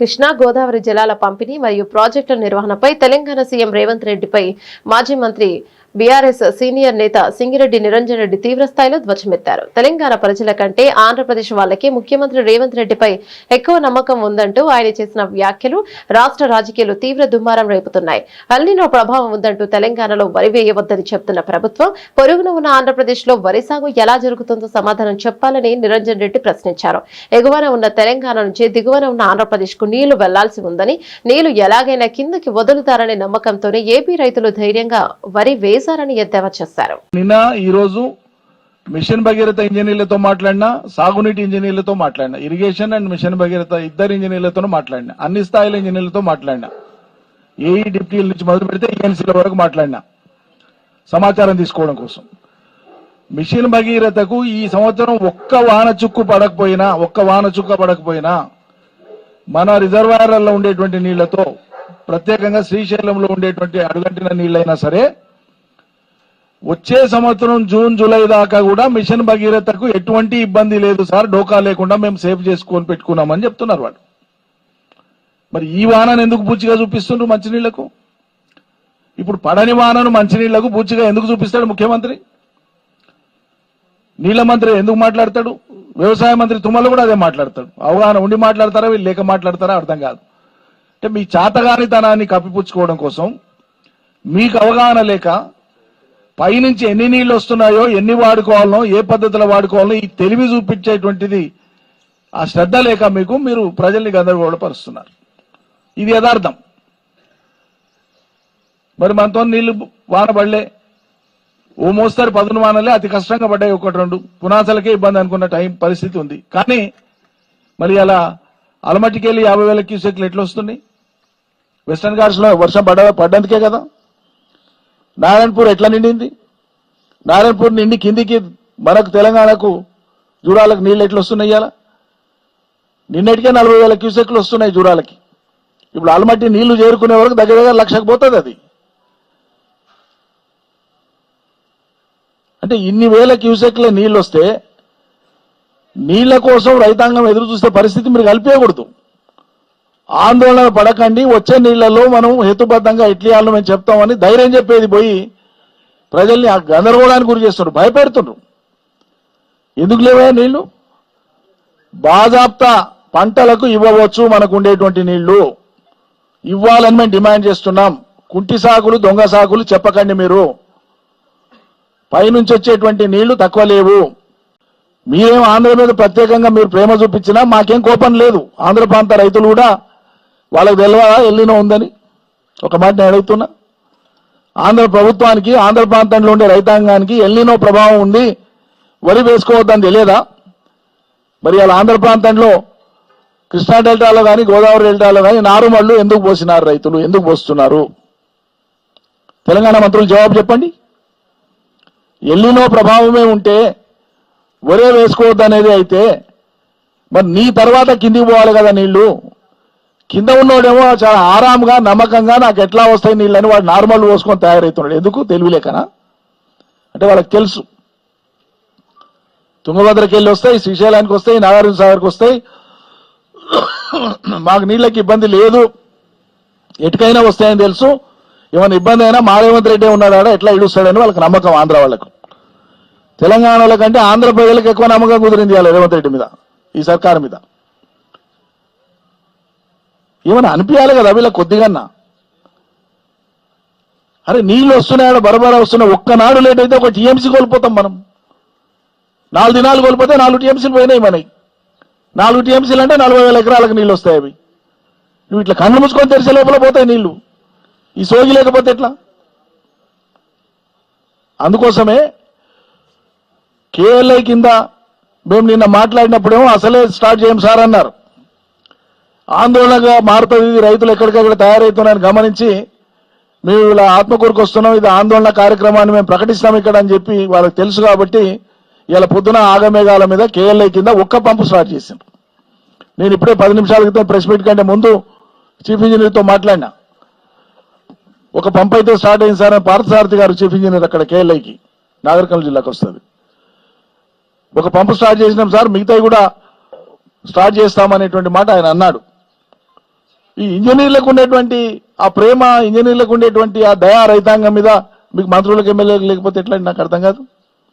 కృష్ణా గోదావరి జలాల పంపిణీ మరియు ప్రాజెక్టుల నిర్వహణపై తెలంగాణ సీఎం రేవంత్ రెడ్డిపై మాజీ మంత్రి బీఆర్ఎస్ సీనియర్ నేత సింగిరెడ్డి నిరంజన్ రెడ్డి తీవ్రస్థాయిలో ధ్వజమెత్తారు. తెలంగాణ ప్రజల కంటే ఆంధ్రప్రదేశ్ వాళ్ళకి ముఖ్యమంత్రి రేవంత్ రెడ్డిపై ఎక్కువ నమ్మకం ఉందంటూ ఆయన చేసిన వ్యాఖ్యలు రాష్ట్ర రాజకీయాలు తీవ్ర దుమారం రేపుతున్నాయి. ఎల్నినో ప్రభావం ఉందంటూ తెలంగాణలో వరి వేయవద్దని చెప్తున్న ప్రభుత్వం పొరుగున ఉన్న ఆంధ్రప్రదేశ్ లో వరి సాగు ఎలా జరుగుతుందో సమాధానం చెప్పాలని నిరంజన్ రెడ్డి ప్రశ్నించారు. ఎగువన ఉన్న తెలంగాణ నుంచి దిగువన ఉన్న ఆంధ్రప్రదేశ్ కు నీళ్లు వెళ్లాల్సి ఉందని, నీళ్లు ఎలాగైనా కిందకి వదులుతారనే నమ్మకంతోనే ఏపీ రైతులు ధైర్యంగా వరి వేశారని ఎద్దేవా చేశారు. నిన్న ఈ రోజు మిషన్ భగీరథ ఇంజనీర్లతో మాట్లాడినా, సాగునీటి ఇంజనీర్లతో మాట్లాడినా, ఇరిగేషన్ అండ్ మిషన్ భగీరథ ఇద్దరు ఇంజనీర్లతో మాట్లాడినా, అన్ని స్థాయిల ఇంజనీర్లతో మాట్లాడినా, ఏఈ డిప్టీల నుంచి మొదలు పెడితే ఈఎన్సీల వరకు మాట్లాడినా సమాచారం తీసుకోవడం కోసం. మిషన్ భగీరథకు ఈ సంవత్సరం ఒక్క వాన చుక్క పడకపోయినా మన రిజర్వాయర్లలో ఉండేటువంటి నీళ్లతో, ప్రత్యేకంగా శ్రీశైలంలో ఉండేటువంటి అడుగంటిన నీళ్లైనా సరే వచ్చే సంవత్సరం జూన్ జూలై దాకా కూడా మిషన్ భగీరథకు ఎటువంటి ఇబ్బంది లేదు సార్, డోకా లేకుండా మేము సేవ్ చేసుకొని పెట్టుకున్నామని చెప్తున్నారు వాళ్ళు. మరి ఈ వానను ఎందుకు పూచిగా చూపిస్తుండ్రు మంచినీళ్లకు? ఇప్పుడు పడని వానను మంచినీళ్లకు పూచిగా ఎందుకు చూపిస్తాడు ముఖ్యమంత్రి? నీళ్ల మంత్రి ఎందుకు మాట్లాడతాడు? వ్యవసాయ మంత్రి తుమ్మలు కూడా అదే మాట్లాడతాడు. అవగాహన ఉండి మాట్లాడతారా, వీళ్ళు లేక మాట్లాడతారా అర్థం కాదు. అంటే మీ చాతగానితనాన్ని కప్పిపుచ్చుకోవడం కోసం, మీకు అవగాహన లేక పైనుంచి ఎన్ని నీళ్లు వస్తున్నాయో, ఎన్ని వాడుకోవాలనో, ఏ పద్ధతిలో వాడుకోవాలనో ఈ తెలివి చూపించేటువంటిది ఆ శ్రద్ధ లేక మీరు ప్రజల్ని గందరగోళపరుస్తున్నారు. ఇది యథార్థం. మరి మనతో నీళ్లు వాన పడలే, ఓ మోస్తారు పదును వానలే అతి కష్టంగా పడ్డాయి, ఒకటి రెండు పునాసలకే ఇబ్బంది అనుకున్న పరిస్థితి ఉంది. కానీ మరి అలా అలమట్టికెళ్ళి 50,000 క్యూసెక్లు ఎట్లా వస్తున్నాయి? వెస్టర్న్ ఘాట్స్ లో వర్షం పడ్డందుకే కదా. నారాయణపూర్ ఎట్లా నిండింది? నారాయణపూర్ నిండి కిందికి మనకు తెలంగాణకు జూరాలకు నీళ్లు ఎట్లా వస్తున్నాయి? అలా నిన్నటికే 40,000 క్యూసెక్లు వస్తున్నాయి జూరాలకి. ఇప్పుడు అలమట్టి నీళ్లు చేరుకునే వరకు దగ్గర 1,00,000కు పోతుంది అది. అంటే ఇన్ని వేల క్యూసెక్ల నీళ్లు వస్తే నీళ్ల కోసం రైతాంగం ఎదురు చూసే పరిస్థితి మీరు కల్పించకూడదు. ఆందోళన పడకండి, వచ్చే నీళ్లలో మనం హేతుబద్ధంగా ఎట్లియాలను మేము చెప్తామని ధైర్యం చెప్పేది పోయి ప్రజల్ని ఆ గందరగోళానికి గురి చేస్తున్నారు, భయపెడుతున్నారు. ఎందుకు లేవా నీళ్లు? బాజాప్తా పంటలకు ఇవ్వవచ్చు మనకు ఉండేటువంటి నీళ్లు ఇవ్వాలని మేము డిమాండ్ చేస్తున్నాం. కుంటి సాగులు, దొంగ సాగులు చెప్పకండి. మీరు పైనుంచి వచ్చేటువంటి నీళ్లు తక్కువ లేవు. మీరేం ఆంధ్ర మీద ప్రత్యేకంగా మీరు ప్రేమ చూపించినా మాకేం కోపం లేదు. ఆంధ్ర ప్రాంత రైతులు కూడా వాళ్ళకి తెలియదా ఎల్లినో ఉందని? ఒక మాట నేను అడుగుతున్నా. ఆంధ్ర ప్రభుత్వానికి, ఆంధ్ర ప్రాంతంలో ఉండే రైతాంగానికి ఎల్లినో ప్రభావం ఉంది, వరి వేసుకోవద్దని తెలియదా? మరి అలా ఆంధ్ర ప్రాంతంలో కృష్ణా డెల్టాలో కానీ, గోదావరి డెల్టాలో కానీ నారుమళ్లు ఎందుకు పోసినారు రైతులు? ఎందుకు పోస్తున్నారు? తెలంగాణ మంత్రులు జవాబు చెప్పండి. ఎల్లినో ప్రభావమే ఉంటే వరే వేసుకోవద్దనేది అయితే మరి నీ తర్వాత కిందికి పోవాలి కదా నీళ్లు. కింద ఉన్నోడేమో చాలా ఆరాంగా, నమ్మకంగా నాకు ఎట్లా వస్తాయి నీళ్ళని వాడు నార్మల్ పోసుకొని తయారవుతున్నాడు. ఎందుకు? తెలివిలేకనా? అంటే వాళ్ళకి తెలుసు తుంగభద్రకి వెళ్ళి వస్తాయి, శ్రీశైలానికి వస్తాయి, నాగార్జున సాగర్కి వస్తాయి, మాకు నీళ్ళకి ఇబ్బంది లేదు, ఎటుకైనా వస్తాయని తెలుసు. ఏమైనా ఇబ్బంది అయినా మా రేవంత్ రెడ్డి ఉన్నాడా ఎట్లా ఇడుస్తాడని వాళ్ళకి నమ్మకం. ఆంధ్ర వాళ్ళకు, తెలంగాణ వాళ్ళకంటే ఆంధ్ర ప్రజలకు ఎక్కువ నమ్మకం కుదిరింది ఇవాళ రేవంత్ రెడ్డి మీద, ఈ సర్కారు మీద. ఏమైనా అనిపించాలి కదా వీళ్ళ కొద్దిగన్నా. అరే నీళ్లు వస్తున్నాయో బరబరా వస్తున్నా, ఒక్కనాడు లేట్ అయితే ఒక టీఎంసీ కోల్పోతాం మనం. 4 దినాలు కోల్పోతే 4 టీఎంసీలు పోయినాయి మనకి. 4 టీఎంసీలు అంటే 40,000 ఎకరాలకు నీళ్ళు వస్తాయి. అవి నువ్వు ఇట్లా కళ్ళు మూసుకొని తెరిచే లోపల పోతాయి నీళ్లు. ఈ సోగి లేకపోతే ఎట్లా? అందుకోసమే కేఎల్ఐ కింద మేము నిన్న మాట్లాడినప్పుడేమో అసలే స్టార్ట్ చేయం సార్ అన్నారు. ఆందోళనగా మారుతుంది, రైతులు ఎక్కడికక్కడ తయారవుతున్నారని గమనించి మేము ఇలా ఆత్మకూరుకు వస్తున్నాం, ఇది ఆందోళన కార్యక్రమాన్ని మేము ప్రకటిస్తాం ఇక్కడ అని చెప్పి వాళ్ళకి తెలుసు. కాబట్టి ఇలా పొద్దున ఆగమేఘాల మీద కేఎల్ఐ కింద ఒక్క పంపు స్టార్ట్ చేశాను. నేను ఇప్పుడే 10 నిమిషాల క్రితం ప్రెస్ మీట్ కంటే ముందు చీఫ్ ఇంజనీర్తో మాట్లాడినా. ఒక పంపు అయితే స్టార్ట్ అయింది సార్. పార్థసారథి గారు చీఫ్ ఇంజనీర్ అక్కడ కేఎల్ఐకి, నాగర్ కర్నూలు జిల్లాకు వస్తుంది. ఒక పంపు స్టార్ట్ చేసినాం సార్, మిగతాయి కూడా స్టార్ట్ చేస్తామనేటువంటి మాట ఆయన అన్నాడు. ఈ ఇంజనీర్లకు ఉండేటువంటి ఆ ప్రేమ, ఇంజనీర్లకు ఉండేటువంటి ఆ దయా రైతాంగం మీద మీకు మంత్రులకు ఎమ్మెల్యేలకు లేకపోతే ఎట్లా నాకు అర్థం కాదు.